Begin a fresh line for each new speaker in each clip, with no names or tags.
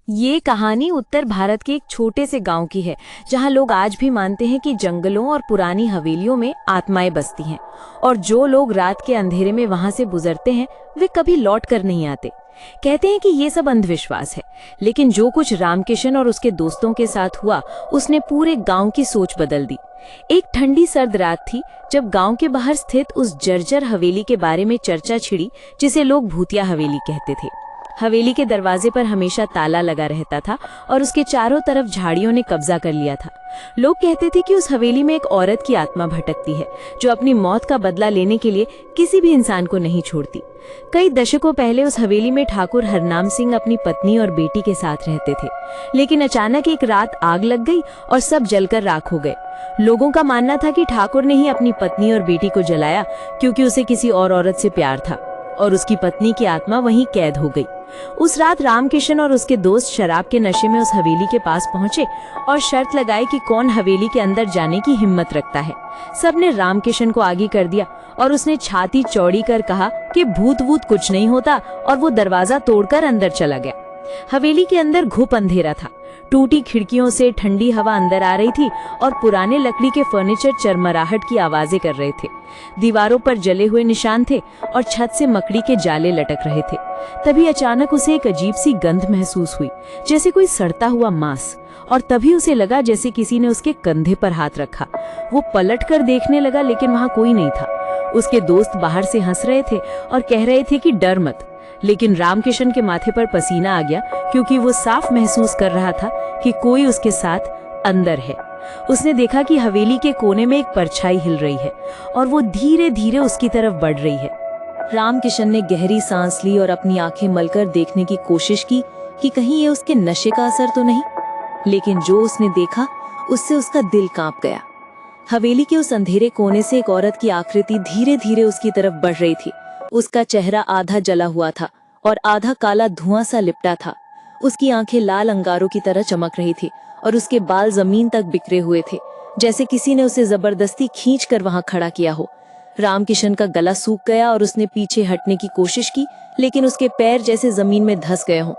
ये कहानी उत्तर भारत के एक छोटे से गांव की है, जहां लोग आज भी मानते हैं कि जंगलों और पुरानी हवेलियों में आत्माएं बसती हैं और जो लोग रात के अंधेरे में वहां से गुजरते हैं वे कभी लौट कर नहीं आते। कहते हैं कि ये सब अंधविश्वास है, लेकिन जो कुछ रामकिशन और उसके दोस्तों के साथ हुआ उसने पूरे गांव की सोच बदल दी। एक ठंडी सर्द रात थी जब गांव के बाहर स्थित उस जर्जर हवेली के बारे में चर्चा छिड़ी, जिसे लोग भूतिया हवेली कहते थे। हवेली के दरवाजे पर हमेशा ताला लगा रहता था और उसके चारों तरफ झाड़ियों ने कब्जा कर लिया था। लोग कहते थे कि उस हवेली में एक औरत की आत्मा भटकती है, जो अपनी मौत का बदला लेने के लिए किसी भी इंसान को नहीं छोड़ती। कई दशकों पहले उस हवेली में ठाकुर हरनाम सिंह अपनी पत्नी और बेटी के साथ रहते थे, लेकिन अचानक एक रात आग लग गई और सब जलकर राख हो गए। लोगों का मानना था कि ठाकुर ने ही अपनी पत्नी और बेटी को जलाया, क्योंकि उसे किसी और औरत से प्यार था और उसकी पत्नी की आत्मा वहीं कैद हो गई। उस रात रामकिशन और उसके दोस्त शराब के नशे में उस हवेली के पास पहुंचे और शर्त लगाई कि कौन हवेली के अंदर जाने की हिम्मत रखता है। सबने रामकिशन को आगे कर दिया और उसने छाती चौड़ी कर कहा कि भूत वूत कुछ नहीं होता, और वो दरवाजा तोड़कर अंदर चला गया। हवेली के अंदर घुप अंधेरा था। टूटी खिड़कियों से ठंडी हवा अंदर आ रही थी और पुराने लकड़ी के फर्नीचर चरमराहट की आवाजें कर रहे थे। दीवारों पर जले हुए निशान थे और छत से मकड़ी के जाले लटक रहे थे। तभी अचानक उसे एक अजीब सी गंध महसूस हुई, जैसे कोई सड़ता हुआ मांस, और तभी उसे लगा जैसे किसी ने उसके कंधे पर हाथ रखा। वो पलट कर देखने लगा, लेकिन वहां कोई नहीं था। उसके दोस्त बाहर से हंस रहे थे और कह रहे थे कि डर मत, लेकिन रामकिशन के माथे पर पसीना आ गया, क्योंकि वो साफ महसूस कर रहा था कि कोई उसके साथ अंदर है। उसने देखा कि हवेली के कोने में एक परछाई हिल रही है और वो धीरे धीरे उसकी तरफ बढ़ रही है। रामकिशन ने गहरी सांस ली और अपनी आंखें मलकर देखने की कोशिश की कि कहीं ये उसके नशे का असर तो नहीं, लेकिन जो उसने देखा उससे उसका दिल कांप गया। हवेली के उस अंधेरे कोने से एक औरत की आकृति धीरे धीरे उसकी तरफ बढ़ रही थी। उसका चेहरा आधा जला हुआ था और आधा काला धुआं सा लिपटा था। उसकी आंखें लाल अंगारों की तरह चमक रही थी और उसके बाल जमीन तक बिखरे हुए थे, जैसे किसी ने उसे जबरदस्ती खींचकर वहां खड़ा किया हो। रामकिशन का गला सूख गया और उसने पीछे हटने की कोशिश की, लेकिन उसके पैर जैसे जमीन में धंस गए हों।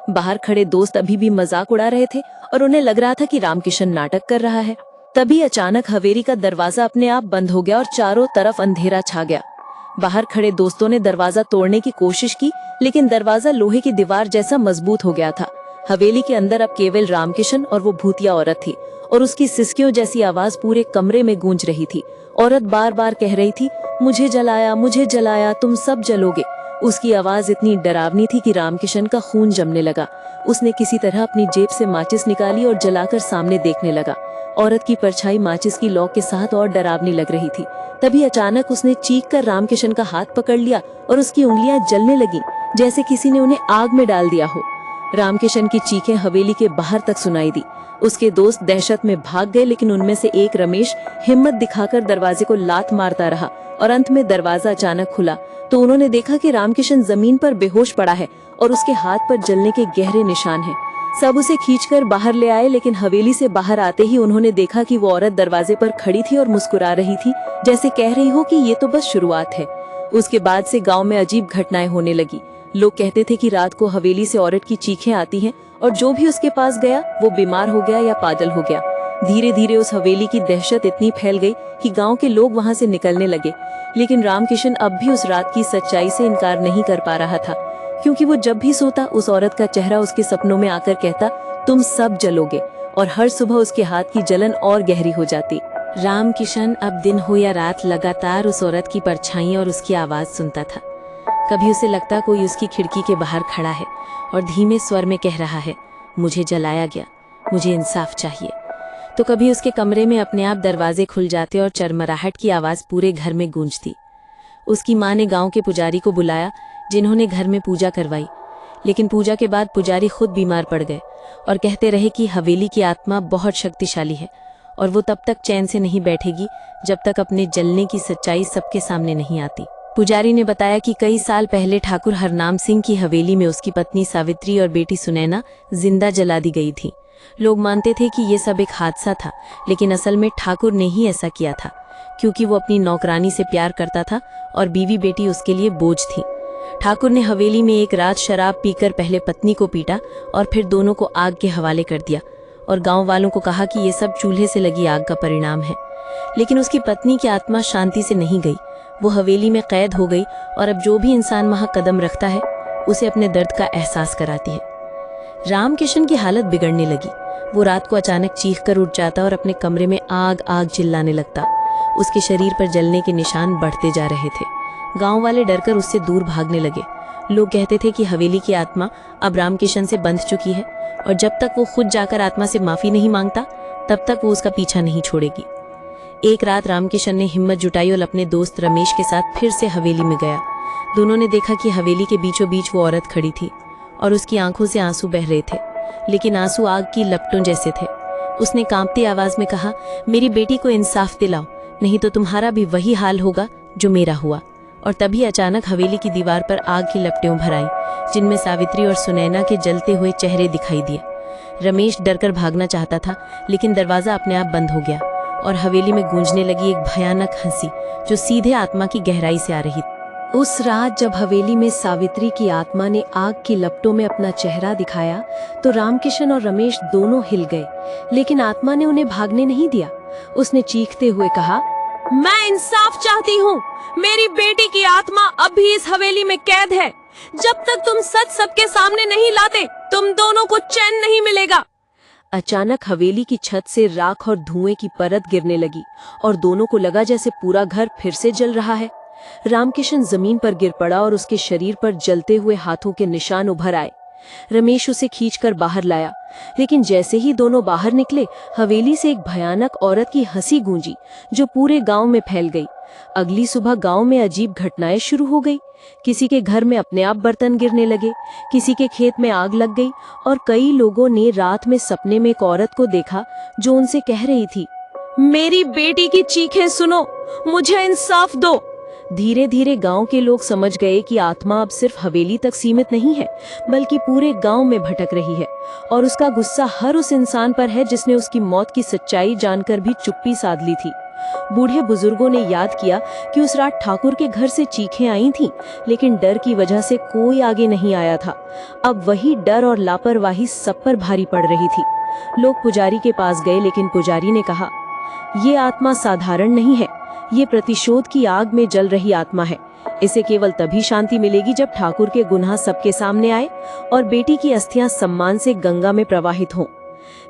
बाहर खड़े दोस्त अभी भी मजाक उड़ा रहे थे और उन्हें लग रहा था कि रामकिशन नाटक कर रहा है। तभी अचानक हवेली का दरवाजा अपने आप बंद हो गया और चारों तरफ अंधेरा छा गया। बाहर खड़े दोस्तों ने दरवाजा तोड़ने की कोशिश की, लेकिन दरवाजा लोहे की दीवार जैसा मजबूत हो गया था। हवेली के अंदर अब केवल रामकिशन और वो भूतिया औरत थी, और उसकी सिसकियों जैसी आवाज पूरे कमरे में गूंज रही थी। औरत बार बार कह रही थी, मुझे जलाया, तुम सब जलोगे। उसकी आवाज इतनी डरावनी थी कि रामकिशन का खून जमने लगा। उसने किसी तरह अपनी जेब से माचिस निकाली और जलाकर सामने देखने लगा। औरत की परछाई माचिस की लौ के साथ और डरावनी लग रही थी। तभी अचानक उसने चीख कर रामकिशन का हाथ पकड़ लिया और उसकी उंगलियां जलने लगी, जैसे किसी ने उन्हें आग में डाल दिया हो। रामकिशन की चीखें हवेली के बाहर तक सुनाई दी। उसके दोस्त दहशत में भाग गए, लेकिन उनमें से एक रमेश हिम्मत दिखाकर दरवाजे को लात मारता रहा और अंत में दरवाजा अचानक खुला तो उन्होंने देखा कि रामकिशन जमीन पर बेहोश पड़ा है और उसके हाथ पर जलने के गहरे निशान हैं। सब उसे खींचकर बाहर ले आए, लेकिन हवेली से बाहर आते ही उन्होंने देखा कि वो औरत दरवाजे पर खड़ी थी और मुस्कुरा रही थी, जैसे कह रही हो कि ये तो बस शुरुआत है। उसके बाद से गांव में अजीब घटनाएं होने लगी। लोग कहते थे कि रात को हवेली से औरत की चीखें आती हैं और जो भी उसके पास गया वो बीमार हो गया या पागल हो गया। धीरे धीरे उस हवेली की दहशत इतनी फैल गई कि गांव के लोग वहां से निकलने लगे, लेकिन रामकिशन अब भी उस रात की सच्चाई से इनकार नहीं कर पा रहा था, क्योंकि वो जब भी सोता उस औरत का चेहरा उसके सपनों में आकर कहता, तुम सब जलोगे, और हर सुबह उसके हाथ की जलन और गहरी हो जाती। रामकिशन अब दिन हो या रात लगातार उस औरत की परछाई और उसकी आवाज सुनता था। कभी उसे लगता कोई उसकी खिड़की के बाहर खड़ा है और धीमे स्वर में कह रहा है, मुझे जलाया गया, मुझे इंसाफ चाहिए। तो कभी उसके कमरे में अपने आप दरवाजे खुल जाते और चरमराहट की आवाज पूरे घर में गूंजती। उसकी माँ ने गांव के पुजारी को बुलाया, जिन्होंने घर में पूजा करवाई, लेकिन पूजा के बाद पुजारी खुद बीमार पड़ गए और कहते रहे कि हवेली की आत्मा बहुत शक्तिशाली है और वो तब तक चैन से नहीं बैठेगी जब तक अपने जलने की सच्चाई सबके सामने नहीं आती। पुजारी ने बताया कि कई साल पहले ठाकुर हरनाम सिंह की हवेली में उसकी पत्नी सावित्री और बेटी सुनैना जिंदा जला दी गई थी। लोग मानते थे कि ये सब एक हादसा था, लेकिन असल में ठाकुर ने ही ऐसा किया था, क्योंकि वो अपनी नौकरानी से प्यार करता था और बीवी बेटी उसके लिए बोझ थी। ठाकुर ने हवेली में एक रात शराब पीकर पहले पत्नी को पीटा और फिर दोनों को आग के हवाले कर दिया और गांव वालों को कहा कि ये सब चूल्हे से लगी आग का परिणाम है। लेकिन उसकी पत्नी की आत्मा शांति से नहीं गई। वो हवेली में कैद हो गई और अब जो भी इंसान वहां कदम रखता है उसे अपने दर्द का एहसास कराती है। रामकिशन की हालत बिगड़ने लगी। वो रात को अचानक चीख कर उठ जाता और अपने कमरे में आग आग चिल्लाने लगता। उसके शरीर पर जलने के निशान बढ़ते जा रहे थे। गांव वाले डरकर उससे दूर भागने लगे। लोग कहते थे कि हवेली की आत्मा अब रामकिशन से बंध चुकी है और जब तक वो खुद जाकर आत्मा से माफी नहीं मांगता तब तक वो उसका पीछा नहीं छोड़ेगी। एक रात रामकिशन ने हिम्मत जुटाई और अपने दोस्त रमेश के साथ फिर से हवेली में गया। दोनों ने देखा कि हवेली के बीचों बीच वो औरत खड़ी थी और उसकी आंखों से आंसू बह रहे थे, लेकिन आंसू आग की लपटों जैसे थे। उसने कांपती आवाज में कहा, मेरी बेटी को इंसाफ दिलाओ, नहीं तो तुम्हारा भी वही हाल होगा जो मेरा हुआ। और तभी अचानक हवेली की दीवार पर आग की लपटें उभर आईं, जिनमें सावित्री और सुनैना के जलते हुए चेहरे दिखाई दिए। रमेश डरकर भागना चाहता था, लेकिन दरवाजा अपने आप बंद हो गया और हवेली में गूंजने लगी एक भयानक हंसी जो सीधे आत्मा की गहराई से आ रही थी। उस रात जब हवेली में सावित्री की आत्मा ने आग की लपटों में अपना चेहरा दिखाया तो रामकिशन और रमेश दोनों हिल गए, लेकिन आत्मा ने उन्हें भागने नहीं दिया। उसने चीखते हुए कहा, मैं इंसाफ चाहती हूँ। मेरी बेटी की आत्मा अब भी इस हवेली में कैद है। जब तक तुम सच सबके सामने नहीं लाते तुम दोनों को चैन नहीं मिलेगा। अचानक हवेली की छत से राख और धुएं की परत गिरने लगी और दोनों को लगा जैसे पूरा घर फिर से जल रहा है। रामकिशन जमीन पर गिर पड़ा और उसके शरीर पर जलते हुए हाथों के निशान उभर आए। रमेश उसे खींचकर बाहर लाया, लेकिन जैसे ही दोनों बाहर निकले हवेली से एक भयानक औरत की हंसी गूंजी जो पूरे गांव में फैल गई। अगली सुबह गांव में अजीब घटनाएं शुरू हो गई। किसी के घर में अपने आप बर्तन गिरने लगे, किसी के खेत में आग लग गई और कई लोगों ने रात में सपने में एक औरत को देखा जो उनसे कह रही थी, मेरी बेटी की चीखें सुनो, मुझे इंसाफ दो। धीरे धीरे गांव के लोग समझ गए कि आत्मा अब सिर्फ हवेली तक सीमित नहीं है, बल्कि पूरे गांव में भटक रही है और उसका गुस्सा हर उस इंसान पर है जिसने उसकी मौत की सच्चाई जानकर भी चुप्पी साध ली थी। बूढ़े बुजुर्गों ने याद किया कि उस रात ठाकुर के घर से चीखें आई थीं, लेकिन डर की वजह से कोई आगे नहीं आया था। अब वही डर और लापरवाही सब पर भारी पड़ रही थी। लोग पुजारी के पास गए, लेकिन पुजारी ने कहा, ये आत्मा साधारण नहीं है, ये प्रतिशोध की आग में जल रही आत्मा है। इसे केवल तभी शांति मिलेगी जब ठाकुर के गुनाह सबके सामने आए और बेटी की अस्थियां सम्मान से गंगा में प्रवाहित हों।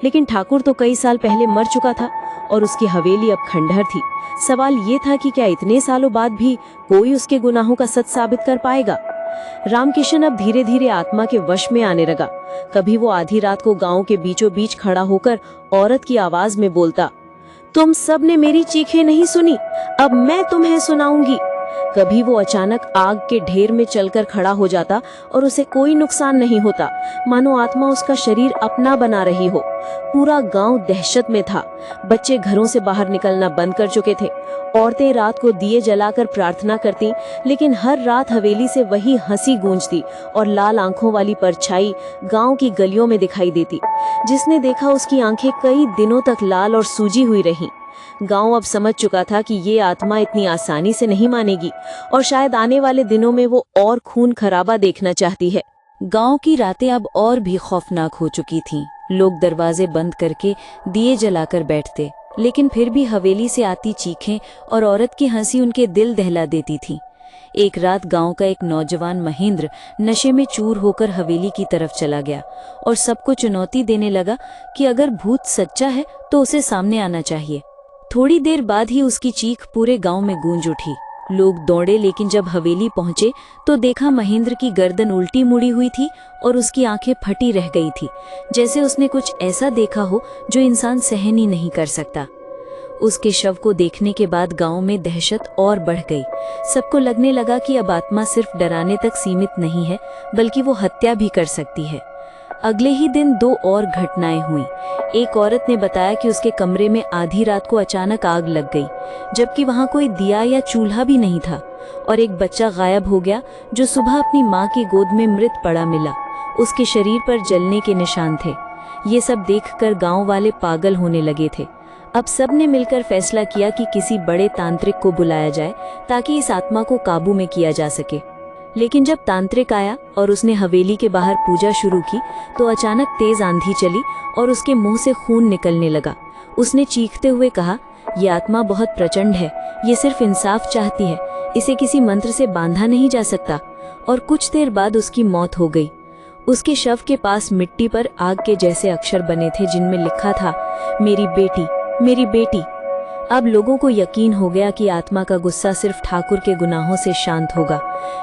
लेकिन ठाकुर तो कई साल पहले मर चुका था और उसकी हवेली अब खंडहर थी। सवाल ये था कि क्या इतने सालों बाद भी कोई उसके गुनाहों का सच साबित कर पाएगा। रामकिशन अब धीरे धीरे आत्मा के वश में आने लगा। कभी वो आधी रात को गांव के बीचों बीच खड़ा होकर औरत की आवाज में बोलता, तुम सब ने मेरी चीखें नहीं सुनी, अब मैं तुम्हें सुनाऊंगी। कभी वो अचानक आग के ढेर में चलकर खड़ा हो जाता और उसे कोई नुकसान नहीं होता, मानो आत्मा उसका शरीर अपना बना रही हो। पूरा गांव दहशत में था। बच्चे घरों से बाहर निकलना बंद कर चुके थे। औरतें रात को दिए जलाकर प्रार्थना करती, लेकिन हर रात हवेली से वही हंसी गूंजती और लाल आंखों वाली परछाई गांव की गलियों में दिखाई देती। जिसने देखा उसकी आंखें कई दिनों तक लाल और सूजी हुई रहीं। गांव अब समझ चुका था कि ये आत्मा इतनी आसानी से नहीं मानेगी और शायद आने वाले दिनों में वो और खून खराबा देखना चाहती है। गांव की रातें अब और भी खौफनाक हो चुकी थीं। लोग दरवाजे बंद करके दिए जलाकर बैठते, लेकिन फिर भी हवेली से आती चीखें और औरत की हंसी उनके दिल दहला देती थी। एक रात गांव का एक नौजवान महेंद्र नशे में चूर होकर हवेली की तरफ चला गया और सबको चुनौती देने लगा कि अगर भूत सच्चा है तो उसे सामने आना चाहिए। थोड़ी देर बाद ही उसकी चीख पूरे गांव में गूंज उठी। लोग दौड़े, लेकिन जब हवेली पहुंचे तो देखा महेंद्र की गर्दन उल्टी मुड़ी हुई थी और उसकी आंखें फटी रह गई थी, जैसे उसने कुछ ऐसा देखा हो जो इंसान सहन ही नहीं कर सकता। उसके शव को देखने के बाद गांव में दहशत और बढ़ गई। सबको लगने लगा कि अब आत्मा सिर्फ डराने तक सीमित नहीं है, बल्कि वो हत्या भी कर सकती है। अगले ही दिन दो और घटनाएं हुई। एक औरत ने बताया कि उसके कमरे में आधी रात को अचानक आग लग गई, जबकि वहां कोई दिया या चूल्हा भी नहीं था, और एक बच्चा गायब हो गया जो सुबह अपनी मां की गोद में मृत पड़ा मिला। उसके शरीर पर जलने के निशान थे। ये सब देखकर गांव वाले पागल होने लगे थे। अब सब ने मिलकर फैसला किया कि किसी बड़े तांत्रिक को बुलाया जाए ताकि इस आत्मा को काबू में किया जा सके। लेकिन जब तांत्रिक आया और उसने हवेली के बाहर पूजा शुरू की तो अचानक तेज आंधी चली और उसके मुंह से खून निकलने लगा। उसने चीखते हुए कहा, ये आत्मा बहुत प्रचंड है, ये सिर्फ इंसाफ चाहती है, इसे किसी मंत्र से बांधा नहीं जा सकता। और कुछ देर बाद उसकी मौत हो गई। उसके शव के पास मिट्टी पर आग के जैसे अक्षर बने थे जिनमें लिखा था, मेरी बेटी, मेरी बेटी। अब लोगों को यकीन हो गया कि आत्मा का गुस्सा सिर्फ ठाकुर के गुनाहों से शांत होगा,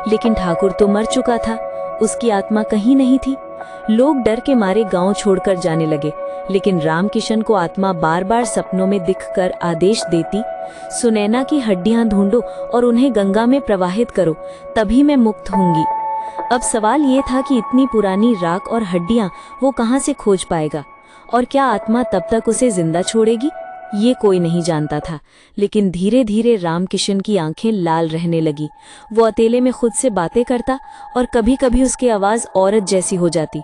लेकिन ठाकुर तो मर चुका था, उसकी आत्मा कहीं नहीं थी। लोग डर के मारे गांव छोड़कर जाने लगे, लेकिन रामकिशन को आत्मा बार बार सपनों में दिखकर आदेश देती, सुनैना की हड्डियां ढूंढो और उन्हें गंगा में प्रवाहित करो, तभी मैं मुक्त होंगी। अब सवाल ये था कि इतनी पुरानी राख और हड्डियां वो कहां से खोज पाएगा, और क्या आत्मा तब तक उसे जिंदा छोड़ेगी, ये कोई नहीं जानता था। लेकिन धीरे धीरे रामकिशन की आंखें लाल रहने लगी। वो अकेले में खुद से बातें करता और कभी कभी उसकी आवाज औरत जैसी हो जाती।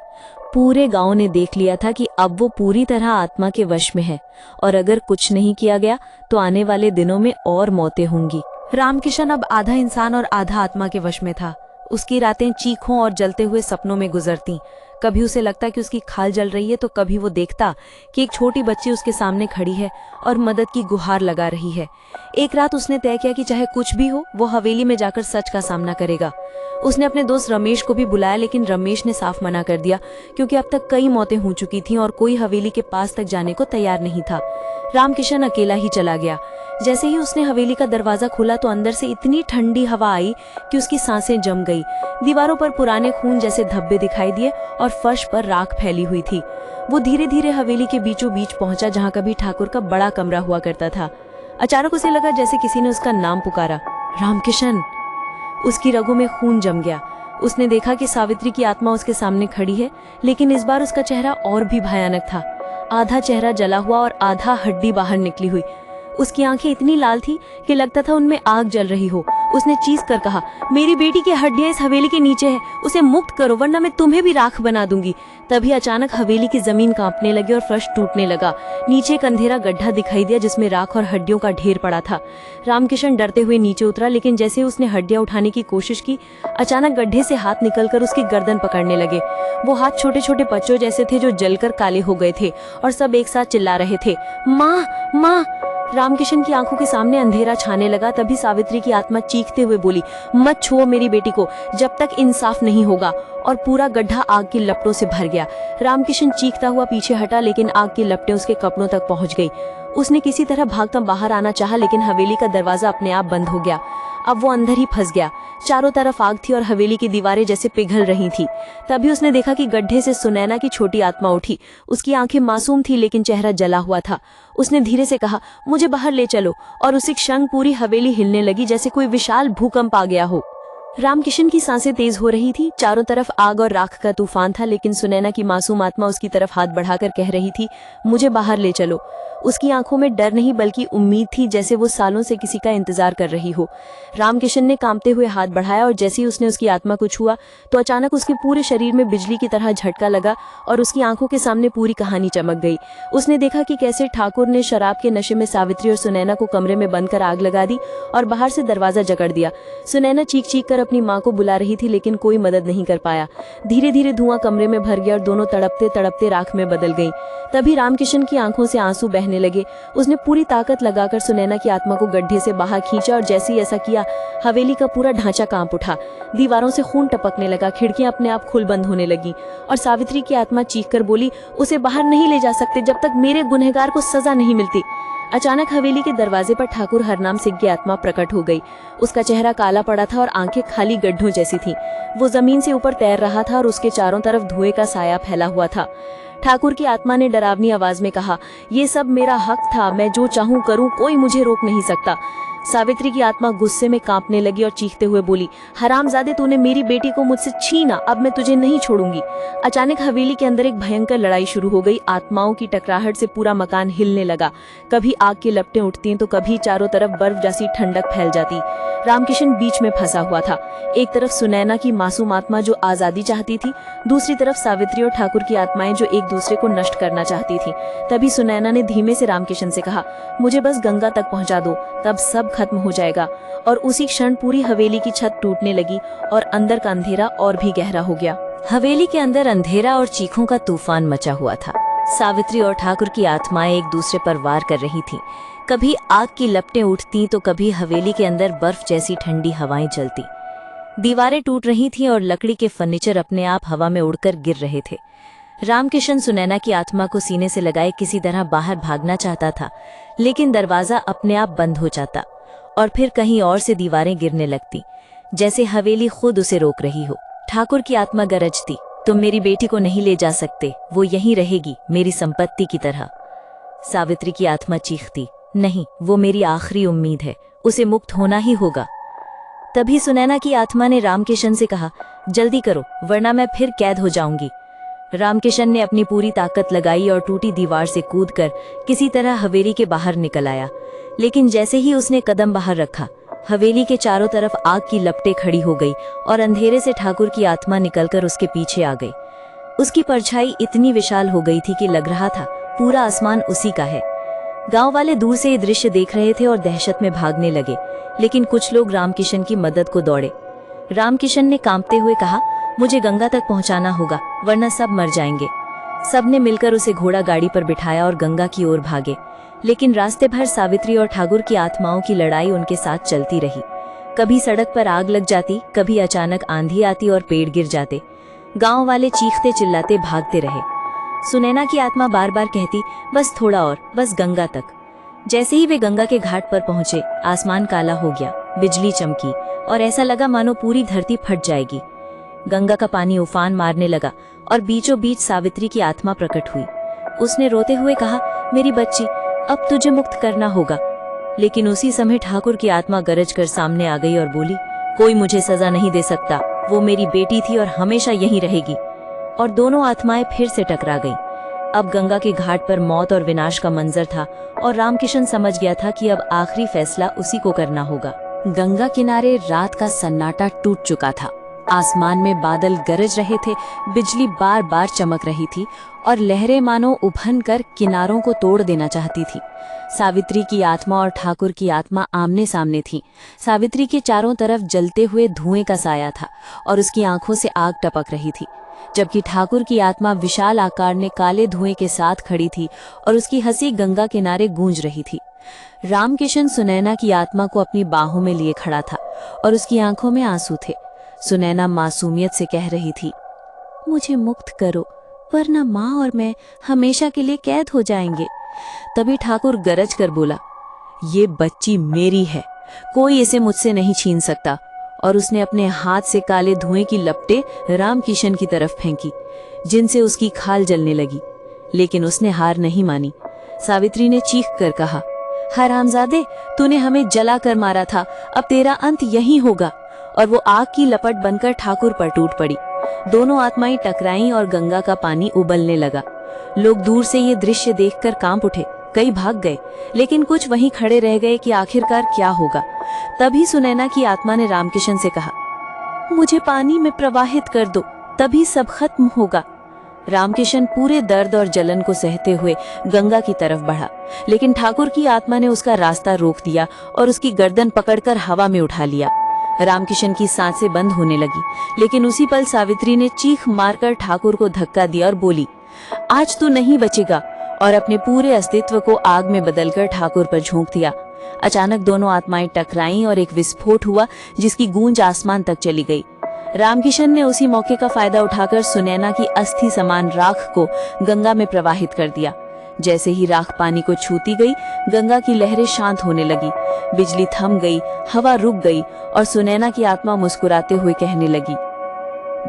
पूरे गांव ने देख लिया था कि अब वो पूरी तरह आत्मा के वश में है, और अगर कुछ नहीं किया गया तो आने वाले दिनों में और मौतें होंगी।
रामकिशन अब आधा इंसान और आधा आत्मा के वश में था। उसकी रातें चीखों और जलते हुए सपनों में गुजरती। कभी उसे लगता कि उसकी खाल जल रही है तो कभी वो देखता कि एक छोटी बच्ची उसके सामने खड़ी है और मदद की गुहार लगा रही है। एक रात उसने तय किया कि चाहे कुछ भी हो वो हवेली में जाकर सच का सामना करेगा। उसने अपने दोस्त रमेश को भी बुलाया, लेकिन रमेश ने साफ मना कर दिया क्योंकि अब तक कई मौतें हो चुकी थीं और कोई हवेली के पास तक जाने को तैयार नहीं था। रामकिशन अकेला ही चला गया। जैसे ही उसने हवेली का दरवाजा खोला तो अंदर से इतनी ठंडी हवा आई कि उसकी सांसें जम गई। दीवारों पर पुराने खून जैसे धब्बे दिखाई दिए और फर्श पर राख फैली हुई थी। वो धीरे धीरे हवेली के बीचों बीच पहुंचा जहां कभी ठाकुर का बड़ा कमरा हुआ करता था। अचानक उसे लगा जैसे किसी ने उसका नाम पुकारा, रामकिशन। उसकी रगों में खून जम गया। उसने देखा कि सावित्री की आत्मा उसके सामने खड़ी है, लेकिन इस बार उसका चेहरा और भी भयानक था। आधा चेहरा जला हुआ और आधा हड्डी बाहर निकली हुई। उसकी आंखें इतनी लाल थी कि लगता था उनमें आग जल रही हो। उसने चीख कर कहा, मेरी बेटी की हड्डियां इस हवेली के नीचे है, उसे मुक्त करो वरना मैं तुम्हें भी राख बना दूंगी। तभी अचानक हवेली की जमीन कांपने लगी और फर्श टूटने लगा। नीचे एक अंधेरा गड्ढा दिखाई दिया जिसमें राख और हड्डियों का ढेर पड़ा था। रामकिशन डरते हुए नीचे उतरा, लेकिन जैसे ही उसने हड्डियां उठाने की कोशिश की, अचानक गड्ढे से हाथ निकलकर उसकी गर्दन पकड़ने लगे। वो हाथ छोटे छोटे बच्चों जैसे थे जो जलकर काले हो गए थे और सब एक साथ चिल्ला रहे थे, माँ माँ। रामकिशन की आंखों के सामने अंधेरा छाने लगा। तभी सावित्री की आत्मा चीखते हुए बोली, मत छुओ मेरी बेटी को जब तक इंसाफ नहीं होगा। और पूरा गड्ढा आग की लपटों से भर गया। रामकिशन चीखता हुआ पीछे हटा, लेकिन आग की लपटें उसके कपड़ों तक पहुंच गई। उसने किसी तरह भागता बाहर आना चाहा, लेकिन हवेली का दरवाजा अपने आप बंद हो गया। अब वो अंदर ही फंस गया। चारों तरफ आग थी और हवेली की दीवारें जैसे पिघल रही थी। तभी उसने देखा कि गड्ढे से सुनैना की छोटी आत्मा उठी। उसकी आंखें मासूम थी, लेकिन चेहरा जला हुआ था। उसने धीरे से कहा, मुझे बाहर ले चलो, और उसी क्षण पूरी हवेली हिलने लगी जैसे कोई विशाल भूकंप आ गया हो। रामकिशन की सांसें तेज हो रही थी। चारों तरफ आग और राख का तूफान था, लेकिन सुनैना की मासूम आत्मा उसकी तरफ हाथ बढ़ाकर कह रही थी, मुझे बाहर ले चलो। उसकी आंखों में डर नहीं बल्कि उम्मीद थी, जैसे वो सालों से किसी का इंतजार कर रही हो। रामकिशन ने कांपते हुए हाथ बढ़ाया और जैसे ही उसने उसकी आत्मा को छुआ तो अचानक उसके पूरे शरीर में बिजली की तरह झटका लगा और उसकी आंखों के सामने पूरी कहानी चमक गई। उसने देखा कि कैसे ठाकुर ने शराब के नशे में सावित्री और सुनैना को कमरे में बंद कर आग लगा दी और बाहर से दरवाजा जकड़ दिया। सुनैना चीख चीख कर अपनी माँ को बुला रही थी, लेकिन कोई मदद नहीं कर पाया। धीरे धीरे धुआं कमरे में भर गया और दोनों तड़पते तड़पते राख में बदल गई। तभी रामकिशन की आंखों से आंसू बहने लगे। उसने पूरी ताकत लगाकर सुनैना की आत्मा को गड्ढे से बाहर खींचा और जैसे ही ऐसा किया, हवेली का पूरा ढांचा कांप उठा। दीवारों से खून टपकने लगा, खिड़कियां अपने आप खुल बंद होने लगी और सावित्री की आत्मा चीखकर बोली, उसे बाहर नहीं ले जा सकते जब तक मेरे गुनहगार को सजा नहीं मिलती। अचानक हवेली के दरवाजे पर ठाकुर हरनाम सिंह की आत्मा प्रकट हो गई। उसका चेहरा काला पड़ा था और आंखें खाली गड्ढों जैसी थीं। वो जमीन से ऊपर तैर रहा था और उसके चारों तरफ धुएं का साया फैला हुआ था। ठाकुर की आत्मा ने डरावनी आवाज में कहा, ये सब मेरा हक था, मैं जो चाहूं करूं, कोई मुझे रोक नहीं सकता। सावित्री की आत्मा गुस्से में कांपने लगी और चीखते हुए बोली, हरामजादे, तूने मेरी बेटी को मुझसे छीना, अब मैं तुझे नहीं छोड़ूंगी। अचानक हवेली के अंदर एक भयंकर लड़ाई शुरू हो गई। आत्माओं की टकराहट से पूरा मकान हिलने लगा। कभी आग की लपटें उठती तो कभी चारों तरफ बर्फ जैसी ठंडक फैल जाती। रामकिशन बीच में फंसा हुआ था। एक तरफ सुनैना की मासूम आत्मा जो आजादी चाहती थी, दूसरी तरफ सावित्री और ठाकुर की आत्माएं जो एक दूसरे को नष्ट करना चाहती थी। तभी सुनैना ने धीमे से रामकिशन से कहा, मुझे बस गंगा तक पहुंचा दो। तब सब खत्म हो जाएगा। और उसी क्षण पूरी हवेली की छत टूटने लगी और अंदर का अंधेरा और भी गहरा हो गया।
हवेली के अंदर अंधेरा और चीखों का तूफान मचा हुआ था। सावित्री और ठाकुर की आत्माएं एक दूसरे पर वार कर रही थीं। कभी आग की लपटें उठती तो कभी हवेली के अंदर बर्फ जैसी ठंडी हवाएं चलती। दीवारें टूट रही थीं और लकड़ी के फर्नीचर अपने आप हवा में उड़कर गिर रहे थे। रामकिशन सुनैना की आत्मा को सीने से लगाए किसी तरह बाहर भागना चाहता था, लेकिन दरवाजा अपने आप बंद हो जाता और फिर कहीं और से दीवारें गिरने लगती, जैसे हवेली खुद उसे रोक रही हो। ठाकुर की आत्मा गरजती, तुम मेरी बेटी को नहीं ले जा सकते, वो यहीं रहेगी मेरी संपत्ति की तरह। सावित्री की आत्मा चीखती, नहीं, वो मेरी आखिरी उम्मीद है, उसे मुक्त होना ही होगा। तभी सुनैना की आत्मा ने रामकिशन से कहा, जल्दी करो वरना मैं फिर कैद हो जाऊंगी। रामकिशन ने अपनी पूरी ताकत लगाई और टूटी दीवार से कूदकर किसी तरह हवेली के बाहर निकल आया। लेकिन जैसे ही उसने कदम बाहर रखा, हवेली के चारों तरफ आग की लपटें खड़ी हो गई और अंधेरे से ठाकुर की आत्मा निकलकर उसके पीछे आ गई। उसकी परछाई इतनी विशाल हो गई थी कि लग रहा था पूरा आसमान उसी का है। गांव वाले दूर से ये दृश्य देख रहे थे और दहशत में भागने लगे, लेकिन कुछ लोग रामकिशन की मदद को दौड़े। रामकिशन ने कांपते हुए कहा, मुझे गंगा तक पहुंचाना होगा वरना सब मर जाएंगे। सबने मिलकर उसे घोड़ा गाड़ी पर बिठाया और गंगा की ओर भागे। लेकिन रास्ते भर सावित्री और ठाकुर की आत्माओं की लड़ाई उनके साथ चलती रही। कभी सड़क पर आग लग जाती, कभी अचानक आंधी आती और पेड़ गिर जाते। गांव वाले चीखते चिल्लाते भागते रहे। सुनैना की आत्मा बार बार कहती, बस थोड़ा और, बस गंगा तक। जैसे ही वे गंगा के घाट पर पहुंचे, आसमान काला हो गया, बिजली चमकी और ऐसा लगा मानो पूरी धरती फट जाएगी। गंगा का पानी उफान मारने लगा और बीचों बीच सावित्री की आत्मा प्रकट हुई। उसने रोते हुए कहा, मेरी बच्ची, अब तुझे मुक्त करना होगा। लेकिन उसी समय ठाकुर की आत्मा गरज कर सामने आ गई और बोली, कोई मुझे सजा नहीं दे सकता, वो मेरी बेटी थी और हमेशा यहीं रहेगी। और दोनों आत्माएं फिर से टकरा गईं। अब गंगा के घाट पर मौत और विनाश का मंजर था और रामकिशन समझ गया था कि अब आखिरी फैसला उसी को करना होगा। गंगा किनारे रात का सन्नाटा टूट चुका था। आसमान में बादल गरज रहे थे, बिजली बार बार चमक रही थी और लहरें मानो उभन कर किनारों को तोड़ देना चाहती थी। सावित्री की आत्मा और ठाकुर की आत्मा आमने सामने थी। सावित्री के चारों तरफ जलते हुए धुएं का साया था और उसकी आंखों से आग टपक रही थी, जबकि ठाकुर की आत्मा विशाल आकार में काले धुएं के साथ खड़ी थी और उसकी हंसी गंगा किनारे गूंज रही थी। रामकिशन सुनैना की आत्मा को अपनी बाहों में लिए खड़ा था और उसकी आंखों में आंसू थे। सुनैना मासूमियत से कह रही थी, मुझे मुक्त करो वरना माँ और मैं हमेशा के लिए कैद हो जाएंगे। तभी ठाकुर गरज कर बोला, ये बच्ची मेरी है, कोई इसे मुझसे नहीं छीन सकता। और उसने अपने हाथ से काले धुएं की लपटें रामकिशन की तरफ फेंकी, जिनसे उसकी खाल जलने लगी। लेकिन उसने हार नहीं मानी। सावित्री ने चीख कर कहा, हरामजादे, तूने हमें जला कर मारा था, अब तेरा अंत यही होगा। और वो आग की लपट बनकर ठाकुर पर टूट पड़ी। दोनों आत्माएं टकराईं और गंगा का पानी उबलने लगा। लोग दूर से ये दृश्य देखकर कांप उठे, कई भाग गए, लेकिन कुछ वहीं खड़े रह गए कि आखिरकार क्या होगा। तभी सुनैना की आत्मा ने रामकिशन से कहा, मुझे पानी में प्रवाहित कर दो, तभी सब खत्म होगा। रामकिशन पूरे दर्द और जलन को सहते हुए गंगा की तरफ बढ़ा, लेकिन ठाकुर की आत्मा ने उसका रास्ता रोक दिया और उसकी गर्दन पकड़कर हवा में उठा लिया। रामकिशन की सांसें बंद होने लगी, लेकिन उसी पल सावित्री ने चीख मारकर ठाकुर को धक्का दिया और बोली, आज तू नहीं बचेगा, और अपने पूरे अस्तित्व को आग में बदलकर ठाकुर पर झोंक दिया। अचानक दोनों आत्माएं टकराईं और एक विस्फोट हुआ जिसकी गूंज आसमान तक चली गई। रामकिशन ने उसी मौके का फायदा उठाकर सुनैना की अस्थि समान राख को गंगा में प्रवाहित कर दिया। जैसे ही राख पानी को छूती गई, गंगा की लहरें शांत होने लगी, बिजली थम गई, हवा रुक गई और सुनैना की आत्मा मुस्कुराते हुए कहने लगी,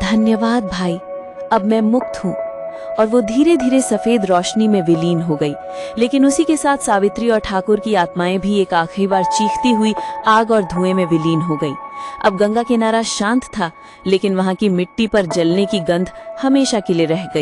धन्यवाद भाई, अब मैं मुक्त हूँ। और वो धीरे धीरे सफेद रोशनी में विलीन हो गई। लेकिन उसी के साथ सावित्री और ठाकुर की आत्माएं भी एक आखिरी बार चीखती हुई आग और धुएं में विलीन हो गई। अब गंगा किनारा शांत था, लेकिन वहां की मिट्टी पर जलने की गंध हमेशा के लिए रह गई।